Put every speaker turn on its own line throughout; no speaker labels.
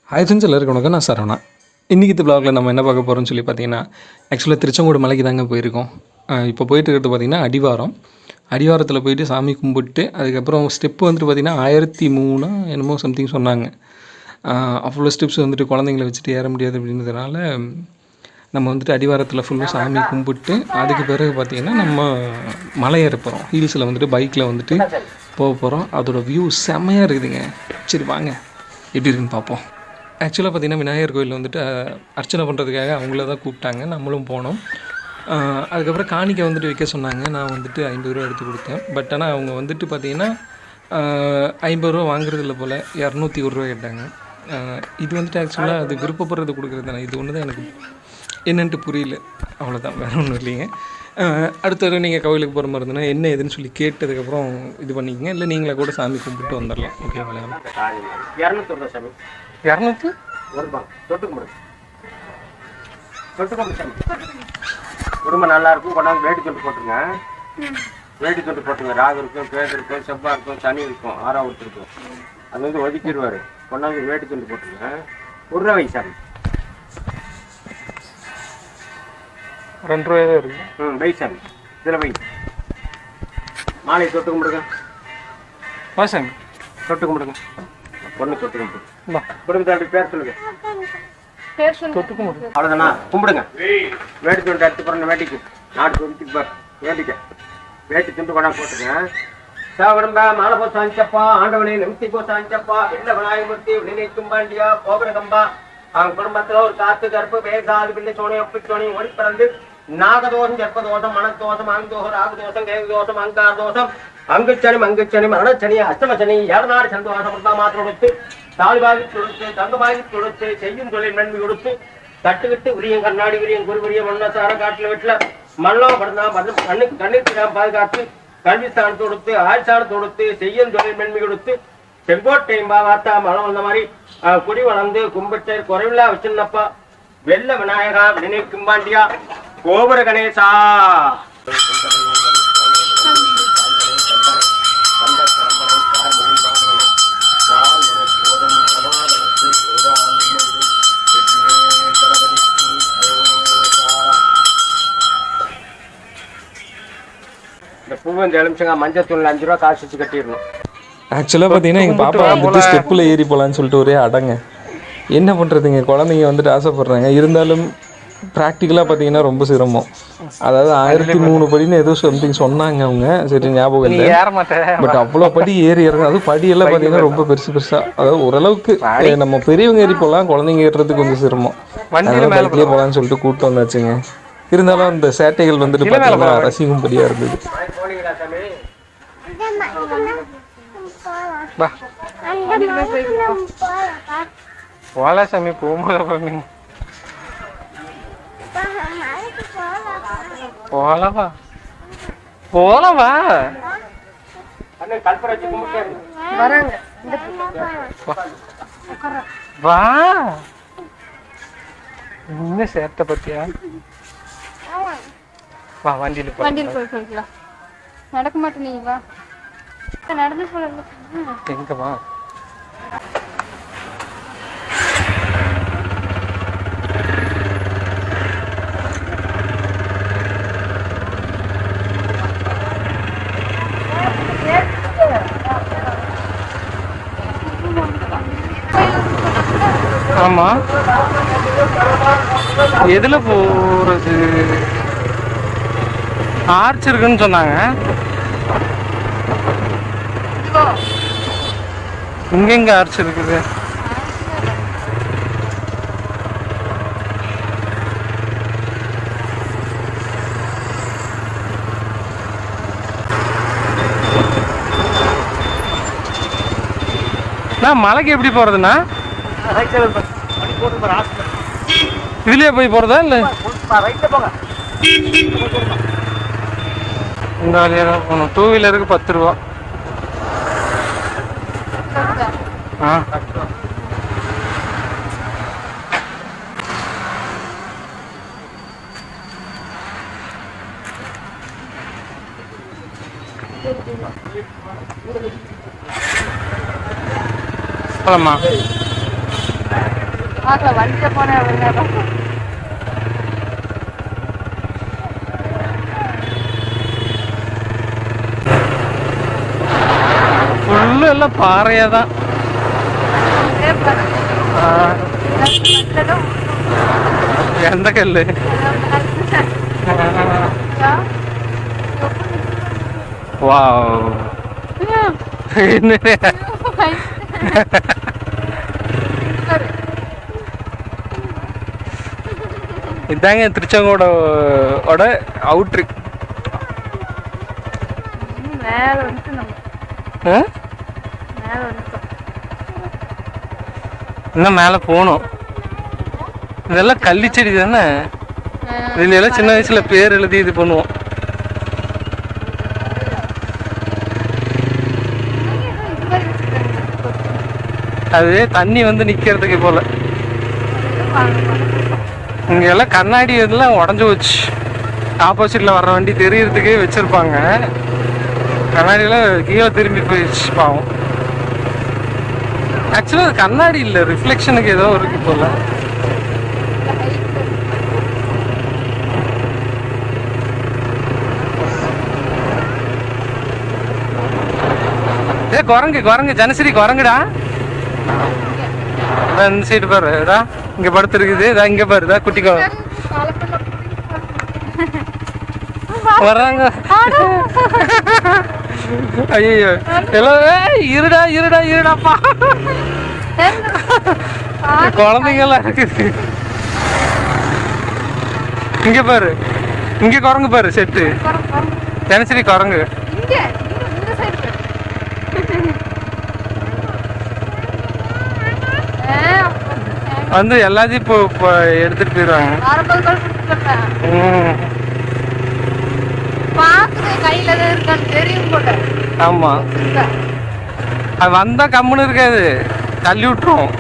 Hi friends, எல்லாருக்கும் வணக்கம். நான் சரவணா. இன்றைக்கி இந்த ப்ளாகில் நம்ம என்ன பார்க்க போகிறோம்னு சொல்லி பார்த்தீங்கன்னா, ஆக்சுவலாக திருச்செங்கோடு மலைக்கு தாங்க போயிருக்கோம். இப்போ போயிட்டு இருக்கிறது பார்த்திங்கன்னா அடிவாரத்தில் போயிட்டு சாமி கும்பிட்டு அதுக்கப்புறம் ஸ்டெப்பு வந்துட்டு பார்த்திங்கன்னா 1003 என்னமோ சம்திங் சொன்னாங்க. அவ்வளோ ஸ்டெப்ஸ் வந்துட்டு குழந்தைங்கள வச்சுட்டு ஏற முடியாது அப்படின்றதுனால நம்ம வந்துட்டு அடிவாரத்தில் ஃபுல்லாக சாமி கும்பிட்டு அதுக்கு பிறகு பார்த்திங்கன்னா நம்ம மலை ஏற போகிறோம். ஹீல்ஸில் வந்துட்டு பைக்கில் வந்துட்டு போக போகிறோம். அதோடய வியூ செம்மையாக இருக்குதுங்க. சரி வாங்க எப்படி இருக்குன்னு பார்ப்போம். ஆக்சுவலாக பார்த்திங்கன்னா விநாயகர் கோயிலில் வந்துட்டு அர்ச்சனை பண்ணுறதுக்காக அவங்கள தான் கூப்பிட்டாங்க. நம்மளும் போனோம். அதுக்கப்புறம் காணிக்கை வந்துட்டு வைக்க சொன்னாங்க. நான் வந்துட்டு 50 ரூபா எடுத்து கொடுத்தேன். பட் ஆனால் அவங்க வந்துட்டு பார்த்திங்கன்னா 50 ரூபா வாங்குறதில்ல போல் 201 ரூபா கேட்டாங்க. இது வந்துட்டு ஆக்சுவலாக அது விருப்பப்படுறது கொடுக்குறது தானே. இது ஒன்று தான் எனக்கு என்னன்ட்டு புரியல. அவ்வளோதான், வேறு ஒன்றும் இல்லைங்க. அடுத்த தடவை நீங்கள் கோவிலுக்கு போகிற மாதிரி இருந்ததுன்னா என்ன ஏதுன்னு சொல்லி கேட்டதுக்கப்புறம் இது பண்ணிக்கங்க. இல்லை நீங்களே கூட சாமி கும்பிட்டு வந்துடலாம். ஓகே, விளையாடலாம். 200
குடும்பம் நல்லா இருக்கும். கொண்டாந்து வேட்டி தொட்டு போட்டுருங்க. வேட்டி தொட்டு போட்டுங்க. ராகு இருக்கும், கேது இருக்கும், செவ்வாய் இருக்கும், சனி இருக்கும், 6வது இருக்கும். அது வந்து ஒதுக்கிடுவாரு. கொண்டாந்து வேட்டி தொட்டு போட்டுருங்க. 1 ரூபா வை சாமி.
2 ரூபாய் தான் இருக்கு.
வை சாமி. இதில் வை. மாலை தொட்டு கும்பிடுங்க.
வா சாமி,
தொட்டு கும்பிடுங்க. பொண்ணு தொட்டு கும்பிடுங்க. குடும்பத்தாண்டி பேர் சொல்லுங்க. அவ்வளோதானா? கும்பிடுங்க. வேட்டி துண்டு எடுத்து போகிற வேட்டிக்கு நாட்டு துண்டு வேட்டிக்க வேட்டி துண்டு கொண்டா போட்டுங்க. சாவிடம்பா மாலை போ சாஞ்சப்பா, ஆண்டவனை நிமித்தி போ சாஞ்சப்பா, வெள்ள விநாயகமூர்த்தி வினை தும்பாண்டியா கோபுரகம்பா. அவங்க குடும்பத்தில் ஒரு காத்து கருப்பு வேசாது பிள்ளை சோனி ஒப்பி சோனி ஓடி பிறந்து நாகதோஷம், ஜெற்பதோஷம், மனத்தோஷம், அங்கதோஷம், ராகுதோஷம், கேதுதோஷம், அங்கார தோஷம், அங்குச்சனி மங்குச்சனி மரணச்சனி அஷ்டமச்சனி ஏழநாடு சந்தோஷம் மாத்திரம் கொடுத்து தாழ்வாகி கொடுத்து தங்கமாகி கொடுத்து செய்யும் தொழில் நன்மை கொடுத்து தட்டுக்கிட்டு உரியம் கண்ணாடி உரியம் குருபுரிய மண்ணசார காட்டில் வீட்டில் மண்ணம் படுந்தா கண்ணுக்கு கண்ணீர் பாதுகாத்து கல்விஸ்தானத்தை கொடுத்து ஆட்சானத்தை கொடுத்து செய்யும் தொழில் நன்மை கொடுத்து செங்கோட்டையும் வாத்தா மனம் வந்த மாதிரி குடி வளர்ந்து கும்பிட்டு குறைவில்லா வச்சிருந்தப்பா வெள்ள விநாயகா வினை கும்பாண்டியா கோபுர கணேசா. இந்த பூ இந்த எலுமிச்சங்க மஞ்சள் தூள் 5 ரூபா காசு வச்சு கட்டிடணும்.
ஆக்சுவலாக பார்த்தீங்கன்னா எங்கள் பாப்பா வந்துட்டு ஸ்டெப்பில் ஏறி போகலான்னு சொல்லிட்டு ஒரே அடங்க. என்ன பண்ணுறதுங்க, குழந்தைங்க வந்துட்டு ஆசைப்பட்றாங்க. இருந்தாலும் ப்ராக்டிக்கலாக பார்த்தீங்கன்னா ரொம்ப சிரமம். அதாவது 1003 படின்னு ஏதோ சம்திங் சொன்னாங்க அவங்க. சரி, ஞாபகம் இல்லை. பட் அவ்வளோ படி ஏறி இறங்க. அதுவும் படியெல்லாம் பார்த்தீங்கன்னா ரொம்ப பெருசாக. அதாவது ஓரளவுக்கு நம்ம பெரியவங்க ஏறி போகலாம், குழந்தைங்க ஏறுறதுக்கு கொஞ்சம் சிரமம். பைக்லேயே போகலான்னு சொல்லிட்டு கூப்பிட்டு வந்தாச்சுங்க. இருந்தாலும் அந்த சேட்டைகள் வந்துட்டு பார்த்தீங்கன்னா ரசிக்கும்படியாக இருந்தது.
போல சாமி போகும்போது போலவா போலவா வா. என்ன சேட்டை பத்தியா? வா, வண்டியில்
போய்க்கலாம். நடக்க மாட்டேன். நீங்க வா, நடந்து போகலாம்.
எங்க வா. ஆமா, எதுல போறது? ஆர்ச் இருக்குன்னு சொன்னாங்க. இங்க எங்க ஆர்ச் இருக்குது? மலைக்கு எப்படி போறதுன்னா இதுலயே போய் போறதா இல்ல இந்த வழியா தான் போகணும். 2 வீலருக்கு 10 ரூபா. போலாமா?
பார்க்கலாம் வண்டியில போனேன் அவ்வளவு நேரம்.
ஃபுல்லு எல்லாம் பாறையாக தான்.
இதே பாரு. நல்லதும்
எந்த கல்? வாவ், என்ன இதாங்க திருச்செங்கோட அவுட்ரு.
மேல வந்துட்டு நம்ம மேல வந்துட்டோம்.
இன்னும் மேலே போகணும். இதெல்லாம் கள்ளிச்செடி தானே. இதுல எல்லாம் சின்ன வயசுல பேர் எழுதி இது பண்ணுவோம். அது தண்ணி வந்து நிக்கிறதுக்கு போல. இங்க எல்லாம் கண்ணாடி இதெல்லாம் உடஞ்சு போச்சு. ஆப்போசிட்ல வர்ற வண்டி தெரியறதுக்கே வச்சிருப்பாங்க. கண்ணாடியெல்லாம் கீழே திரும்பி போயிடுச்சு பாவம். ஆக்சுவலாக அது கண்ணாடி இல்லை, ரிஃப்ளெக்ஷனுக்கு ஏதோ இருக்கு போல. ஏ குரங்கு குரங்கு ஜனசரி குரங்குடா. இந்த சைடு பாரு, இதா இங்க படுத்துருக்குது. இதா இங்க பாரு, இதா குட்டி குரங்கு வர்றாங்க. ஐயோ எல்லாம் இருடா இருடா இருடாப்பா. குழந்தைங்கெல்லாம் இருக்குது. இங்க பாரு, இங்க குரங்கு பாரு, செட்டு தினசரி குரங்கு வந்து எல்லாத்தையும் இப்போ எடுத்துட்டு போயிடுவாங்க. ஆமா, அது வந்தா கம்முன்னு இருக்காது, தள்ளி விட்டுரும்.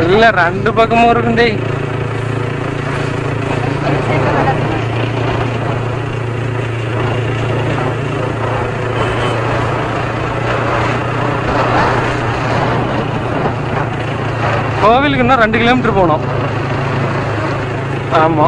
இல்ல ரெண்டு பக்கமும் இருக்குண்டே. கோவிலுக்கு இன்னும் 2 கிலோமீட்டர் போகணும். ஆமா,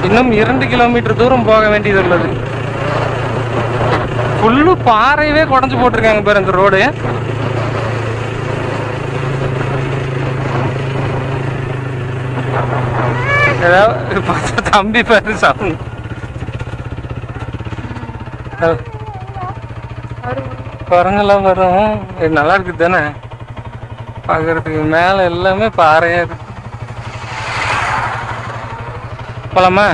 இன்னும் 2 கிலோமீட்டர் தூரம் போக வேண்டியது உள்ளது. ஃபுல்லு பாறையவே குடஞ்சு போட்டிருக்காங்க பாரு அந்த ரோடு. ஏதாவது பார்த்தா தம்பி பாரு சவுண்ட். குரங்கெல்லாம் வரும். இது நல்லா இருக்குது தானே பார்க்கறதுக்கு. மேலே எல்லாமே பாறையா இருக்கு. போலாமா?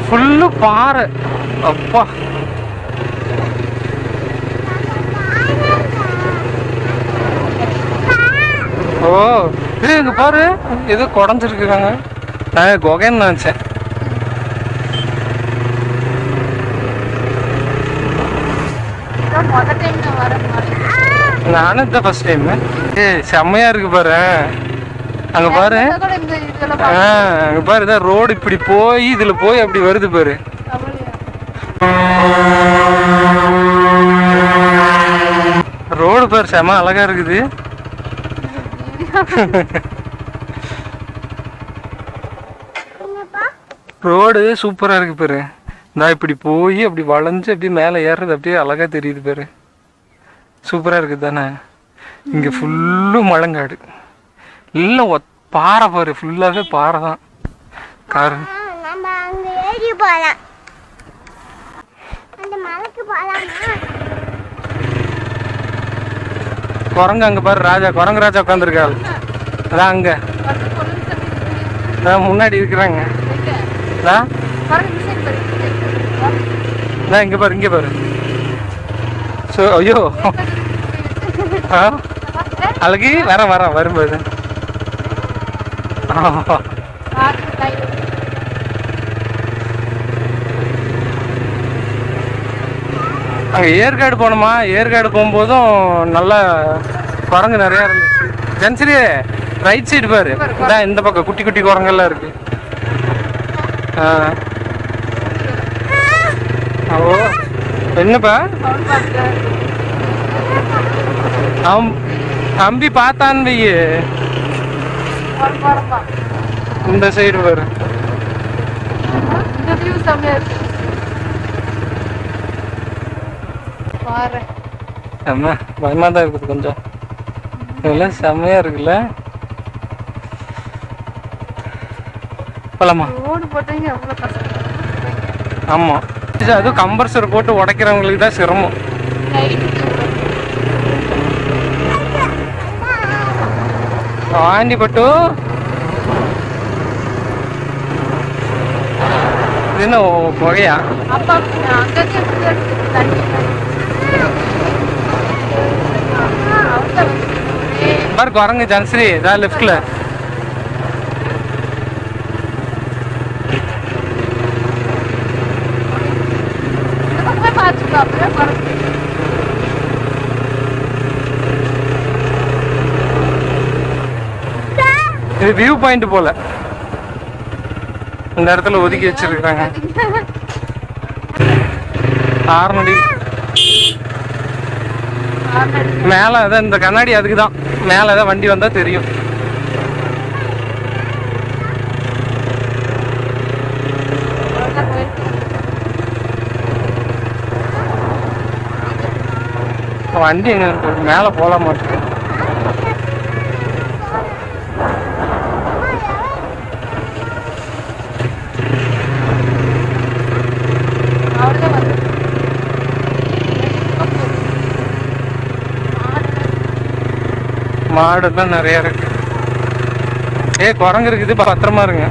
ஃபுல்லு பாறை. அப்பா ஓ, இது இங்க பாரு, ஏதோ குடஞ்சிருக்குறாங்க. நான் குகைன்னு நினைச்சேன். நானும் இதுதான் ஃபர்ஸ்ட் டைம். செம்மையா இருக்கு பாரு. அங்க பாரு, அங்க பாரு, இதான் ரோடு. இப்படி போய் இதுல போய் அப்படி வருது பாரு. ரோடு பாரு, செம அழகா இருக்குது. ரோடு சூப்பரா இருக்கு பாரு. நான் இப்படி போய் அப்படி வளைஞ்சு அப்படி மேலே ஏறுறது அப்படியே அழகா தெரியுது பாரு. சூப்பரா இருக்குது தானே. இங்க ஃபுல்லு மழங்காடு. இல்லை பாறை பாரு, ஃபுல்லாவே பாறை தான். காரு குரங்கு அங்க பாரு, ராஜா குரங்கு ராஜா உட்காந்துருக்காள். அதான் அங்க முன்னாடி இருக்கிறாங்க. இங்க பாரு, இங்க பாரு. ஐயோ அழகு வர வரும்போது அங்கே ஏற்காடு போனோமா, ஏற்காடு போகும்போதும் நல்லா குரங்கு நிறையா இருந்துச்சு. ஜென்சரி ரைட் சைடு பாரு, இதான் இந்த பக்கம் குட்டி குட்டி குரங்கெல்லாம் இருக்கு. ஓ என்னப்பா தம்பி பார்த்தான்னு வையே, இந்த சைடு பாரு. செம்ம பயமா தான் இருக்குது கொஞ்சம். இதெல்லாம் செம்மையா இருக்குல்ல. போலாமா? ஆமா, அதுவும் கம்பர்சர் போட்டு உடைக்கிறவங்களுக்கு தான் சிரமம். ஆண்டிப்பட்டு இது என்ன புகையா? பாரு குரங்கு ஜன்ஸ்ரீ, இதான் லெஃப்ட்ல. இது வியூ பாயிண்ட் போல, இந்த இடத்துல ஒதுக்கி வச்சிருக்காங்க. ஆறுநடி மேல அதான் இந்த கண்ணாடி, அதுக்கு தான் மேல ஏதாவது வண்டி வந்தா தெரியும். வண்டி எங்க மேல போல மாட்டேங்குது. மாடுலாம் நிறைய இருக்கு. குரங்கு இருக்குது, பத்திரமா இருங்க.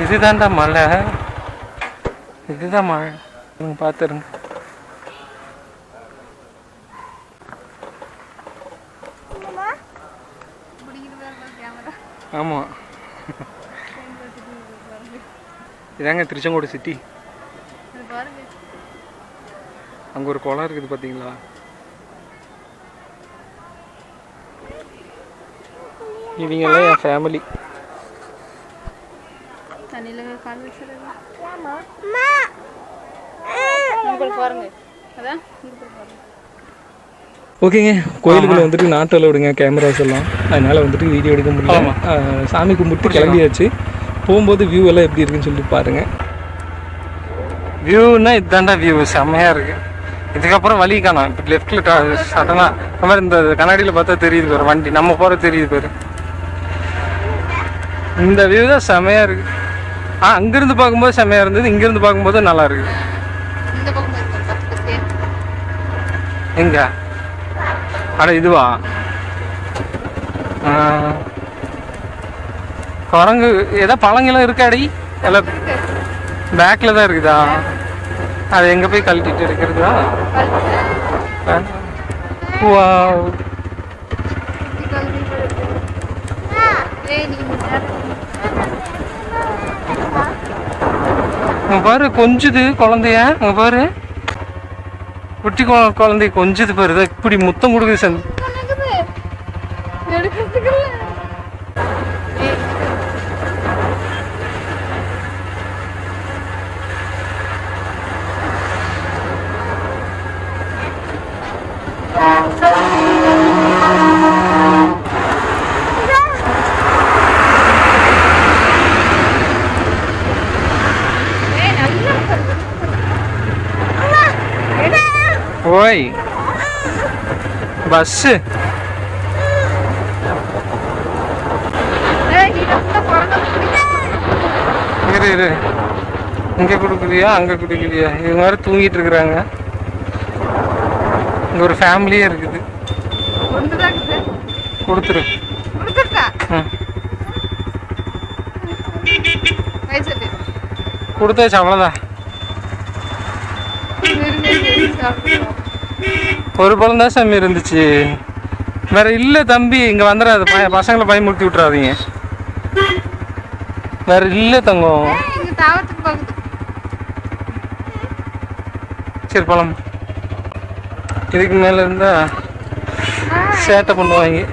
இதுதான்டா மலை, இதுதான் மழை. பார்த்துருங்க. ஆமா, இதாங்க திருச்செங்கோடு சிட்டி. அங்கே ஒரு குளம் இருக்குது பார்த்தீங்களா? இவங்கெல்லாம் என் ஃபேமிலி.
ஓகேங்க, கோயிலுக்குள்ள வந்துட்டு நாட்டில் விடுங்க கேமராஸ் எல்லாம், அதனால வந்துட்டு வீடியோ எடுக்க முடியல. சாமி கும்பிட்டு கிளம்பியாச்சு. போகும்போது வியூ எல்லாம் எப்படி இருக்குன்னு சொல்லி பாருங்க.
வியூன்னா இதுதான்டா வியூ, செம்மையா இருக்கு. இதுக்கப்புறம் வழி காணும். இப்போ லெஃப்ட்ல சடனா இந்த மாதிரி இந்த கண்ணாடியில் பார்த்தா தெரியுது பாரு, வண்டி நம்ம போற தெரியுது பாரு. இந்த வியூ தான் செம்மையா இருக்கு. அங்கிருந்து பார்க்கும்போது செம்மையா இருந்தது, இங்கிருந்து பார்க்கும்போது நல்லா இருக்கு. எங்க அட இதுவா? குரங்கு ஏதோ பழங்கெல்லாம் இருக்காடி, எல்லாம் பேக்கில் தான் இருக்குதா? அது எங்கே போய் கழட்டிட்டு இருக்கிறதா? பாரு கொஞ்சுது குழந்தைய, அங்க பாரு குட்டி குழந்தை கொஞ்சுது பாரு, இப்படி முத்தம் கொடுக்குது. சந்த் ஓய் பஸ் இரு, இங்க கொடுக்குறியா அங்க கொடுக்குறியா? இது மாதிரி தூங்கிட்டு இருக்கிறாங்க. இங்க ஒரு ஃபேமிலியே இருக்குது. கொடுத்துரு. கொடுத்தாச்சு அவ்வளோதான். ஒரு பழம் தான் சாமி இருந்துச்சு, வேற இல்லை தம்பி. இங்கே வந்துடாது, பசங்களை பயமுறுத்தி விட்டுறாதீங்க. வேற இல்லை தங்கம். சரி பழம், இதுக்கு மேலே இருந்தா சேட்டை பண்ணுவாங்க.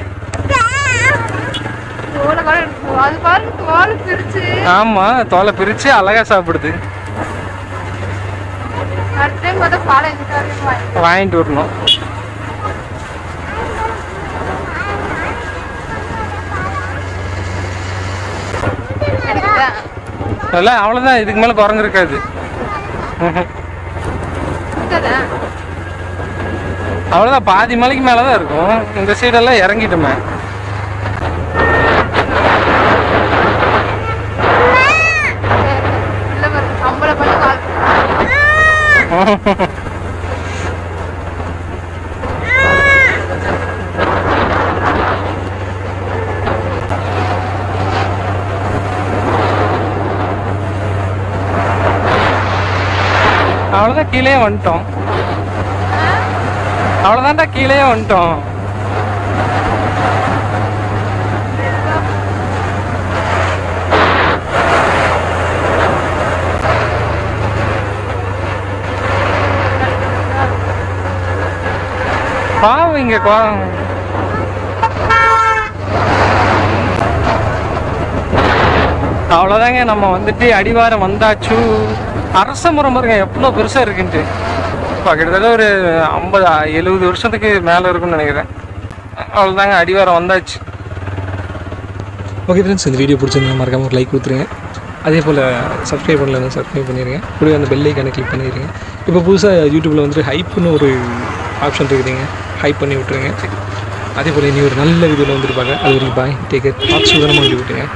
ஆமா, தோலை பிரிச்சு அழகா சாப்பிடுது. வாங்கிட்டு வரணும். அவ்வளவுதான், இதுக்கு மேல குரங்கு இருக்காது. அவ்வளவுதான், பாதி மலைக்கு மேலதான் இருக்கும். இந்த சைடெல்லாம் இறங்கிட்டுமே. அவ்வளோதான், கீழே வந்துட்டோம். அவ்வளோதான்டா, கீழே வந்துட்டோம். பாவம் இங்க அவ்வளோதாங்க, நம்ம வந்துட்டு அடிவாரம் வந்தாச்சு. அரச மரம் பாருங்க எவ்வளோ பெருசாக இருக்குன்ட்டு. இப்போ கிட்டத்தட்ட ஒரு 50-70 வருஷத்துக்கு மேலே இருக்குன்னு நினைக்கிறேன். அவ்வளோதாங்க, அடிவாரம் வந்தாச்சு.
ஓகே ஃப்ரெண்ட்ஸ், இந்த வீடியோ பிடிச்சிருந்தா மறக்காமல் ஒரு லைக் கொடுத்துருங்க. அதே போல் சப்ஸ்கிரைப் பண்ணலன்னா சப்ஸ்கிரைப் பண்ணிடுங்க. கூடவே அந்த பெல் ஐக்கானை கிளிக் பண்ணிடுங்க. இப்போ புதுசாக யூடியூப்பில் வந்துட்டு ஹைப்னு ஒரு ஆப்ஷன் இருக்குதுங்க, ஹைப் பண்ணி விட்டுருங்க. அதே போல் இனி ஒரு நல்ல வீடியோவில் வந்துட்டு பார்க்க. அது வரைக்கும் பாய், டேக் கேர், பார்த்து சுதனமாக விட்டுருங்க.